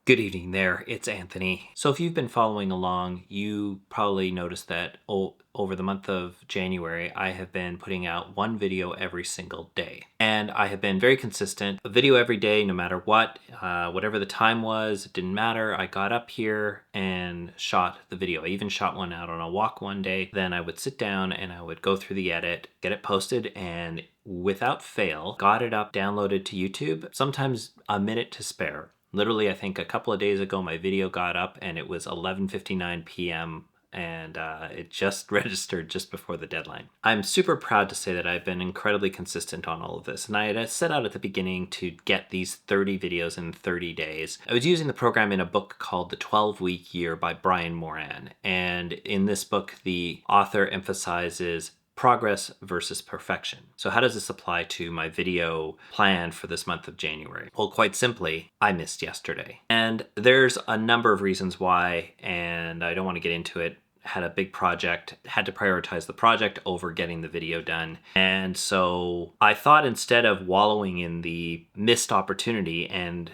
Good evening there, it's Anthony. So if you've been following along, you probably noticed that over the month of January, I have been putting out one video every single day. And I have been very consistent, a video every day, no matter what, whatever the time was, it didn't matter. I got up here and shot the video. I even shot one out on a walk one day. Then I would sit down and I would go through the edit, get it posted, and without fail, got it up, downloaded to YouTube, sometimes a minute to spare. Literally, I think a couple of days ago, my video got up and it was 11:59 p.m. and it just registered just before the deadline. I'm super proud to say that I've been incredibly consistent on all of this. And I had set out at the beginning to get these 30 videos in 30 days. I was using the program in a book called The 12-Week Year by Brian Moran. And in this book, the author emphasizes progress versus perfection. So how does this apply to my video plan for this month of January? Well, quite simply, I missed yesterday. And there's a number of reasons why, and I don't want to get into it. Had a big project, had to prioritize the project over getting the video done. And so I thought instead of wallowing in the missed opportunity and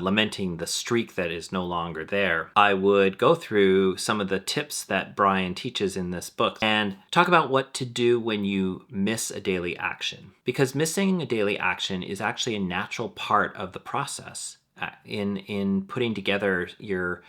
lamenting the streak that is no longer there, I would go through some of the tips that Brian teaches in this book and talk about what to do when you miss a daily action. Because missing a daily action is actually a natural part of the process in putting together your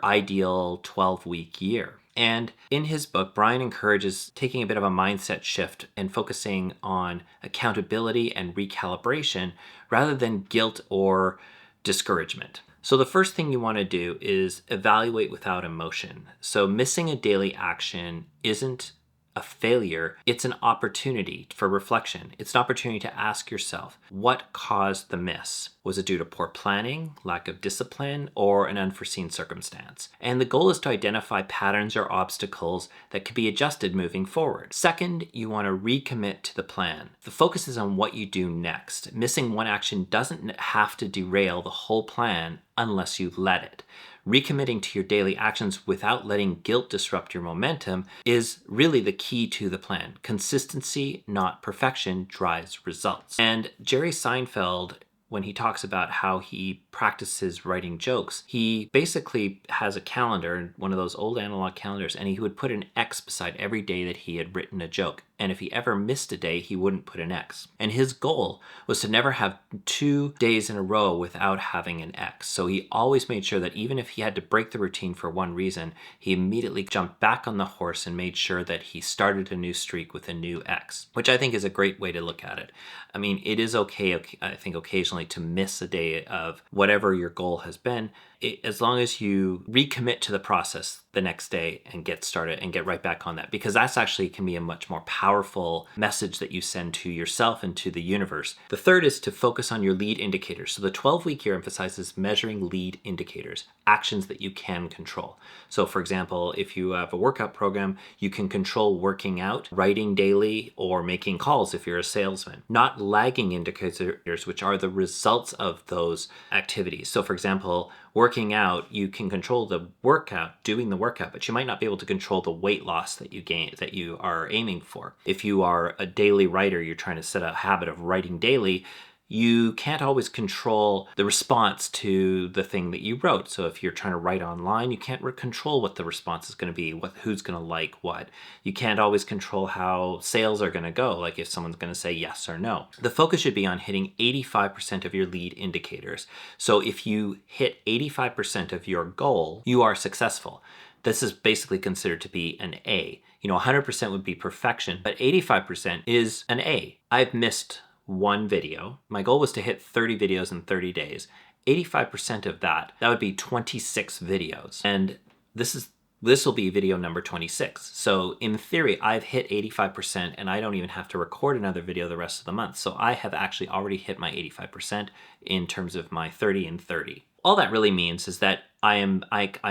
ideal 12-week year. And in his book, Brian encourages taking a bit of a mindset shift and focusing on accountability and recalibration rather than guilt or discouragement. So the first thing you want to do is evaluate without emotion. So missing a daily action isn't a failure, it's an opportunity for reflection. It's an opportunity to ask yourself, what caused the miss? Was it due to poor planning, lack of discipline, or an unforeseen circumstance? And the goal is to identify patterns or obstacles that could be adjusted moving forward. Second, you want to recommit to the plan. The focus is on what you do next. Missing one action doesn't have to derail the whole plan unless you let it. Recommitting to your daily actions without letting guilt disrupt your momentum is really the key to the plan. Consistency, not perfection, drives results. And Jerry Seinfeld, when he talks about how he practices writing jokes, he basically has a calendar, one of those old analog calendars, and he would put an X beside every day that he had written a joke. And if he ever missed a day, he wouldn't put an X. And his goal was to never have 2 days in a row without having an X. So he always made sure that even if he had to break the routine for one reason, he immediately jumped back on the horse and made sure that he started a new streak with a new X, which I think is a great way to look at it. I mean, it is okay, I think, occasionally to miss a day of whatever your goal has been, as long as you recommit to the process the next day and get started and get right back on that, because that's actually can be a much more powerful message that you send to yourself and to the universe. The third is to focus on your lead indicators. So the 12-week year emphasizes measuring lead indicators, actions that you can control. So for example, if you have a workout program, you can control working out, writing daily, or making calls if you're a salesman. Not lagging indicators, which are the results of those activities. So for example, working out, you can control the workout, doing the workout, but you might not be able to control the weight loss that you are aiming for. If you are a daily writer, you're trying to set a habit of writing daily, you can't always control the response to the thing that you wrote. So if you're trying to write online, you can't control what the response is going to be, who's going to like what. You can't always control how sales are going to go, like if someone's going to say yes or no. The focus should be on hitting 85% of your lead indicators. So if you hit 85% of your goal, you are successful. This is basically considered to be an A. 100% would be perfection, but 85% is an A. I've missed one video. My goal was to hit 30 videos in 30 days. 85% of that would be 26 videos. And this will be video number 26. So in theory, I've hit 85% and I don't even have to record another video the rest of the month. So I have actually already hit my 85% in terms of my 30 and 30. All that really means is that I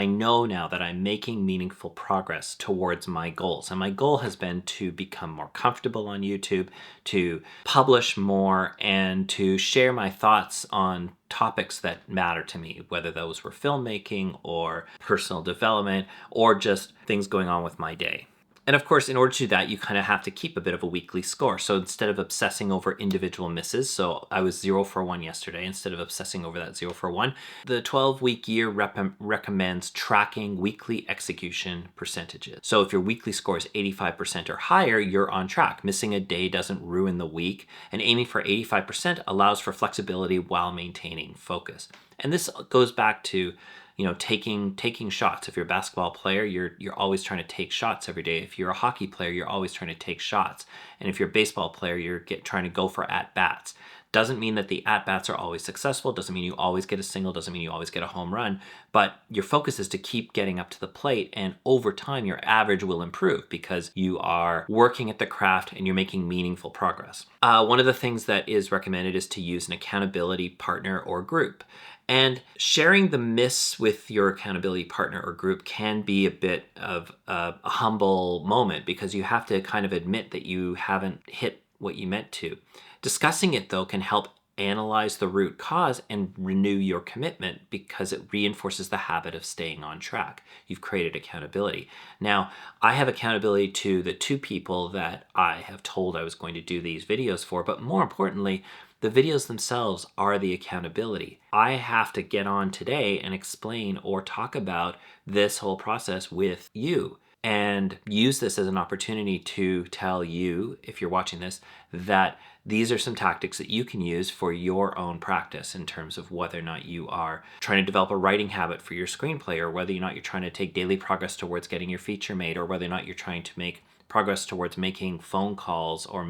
know now that I'm making meaningful progress towards my goals. And my goal has been to become more comfortable on YouTube, to publish more, and to share my thoughts on topics that matter to me, whether those were filmmaking or personal development or just things going on with my day. And of course, in order to do that, you kind of have to keep a bit of a weekly score. So instead of obsessing over individual misses, so I was 0 for 1 yesterday, instead of obsessing over that 0 for 1, the 12-week year recommends tracking weekly execution percentages. So if your weekly score is 85% or higher, you're on track. Missing a day doesn't ruin the week, and aiming for 85% allows for flexibility while maintaining focus. And this goes back to taking shots. If you're a basketball player, you're always trying to take shots every day. If you're a hockey player, you're always trying to take shots. And if you're a baseball player, you're trying to go for at-bats. Doesn't mean that the at-bats are always successful, doesn't mean you always get a single, doesn't mean you always get a home run, but your focus is to keep getting up to the plate, and over time your average will improve because you are working at the craft and you're making meaningful progress. One of the things that is recommended is to use an accountability partner or group. And sharing the miss with your accountability partner or group can be a bit of a humble moment because you have to kind of admit that you haven't hit what you meant to. Discussing it, though, can help analyze the root cause and renew your commitment because it reinforces the habit of staying on track. You've created accountability. Now, I have accountability to the 2 people that I have told I was going to do these videos for, but more importantly, the videos themselves are the accountability. I have to get on today and explain or talk about this whole process with you and use this as an opportunity to tell you, if you're watching this, that these are some tactics that you can use for your own practice in terms of whether or not you are trying to develop a writing habit for your screenplay, or whether or not you're trying to take daily progress towards getting your feature made, or whether or not you're trying to make progress towards making phone calls or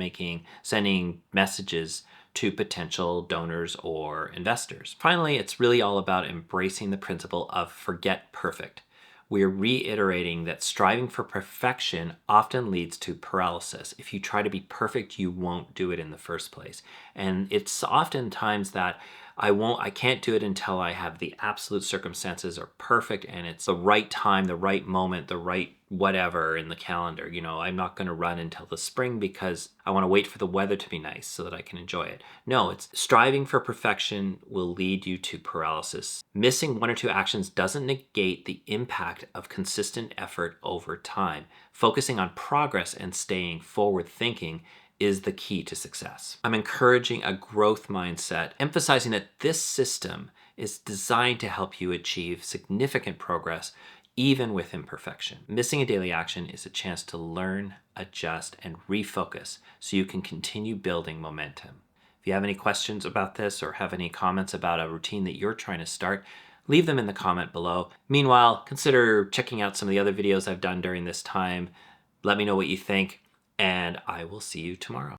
sending messages to potential donors or investors. Finally, it's really all about embracing the principle of forget perfect. We're reiterating that striving for perfection often leads to paralysis. If you try to be perfect, you won't do it in the first place. And it's oftentimes that I can't do it until I have the absolute circumstances are perfect and it's the right time, the right moment, the right whatever in the calendar. I'm not going to run until the spring because I want to wait for the weather to be nice so that I can enjoy it. No, it's striving for perfection will lead you to paralysis. Missing 1 or 2 actions doesn't negate the impact of consistent effort over time. Focusing on progress and staying forward thinking is the key to success. I'm encouraging a growth mindset, emphasizing that this system is designed to help you achieve significant progress even with imperfection. Missing a daily action is a chance to learn, adjust, and refocus so you can continue building momentum. If you have any questions about this or have any comments about a routine that you're trying to start, leave them in the comment below. Meanwhile, consider checking out some of the other videos I've done during this time. Let me know what you think, and I will see you tomorrow.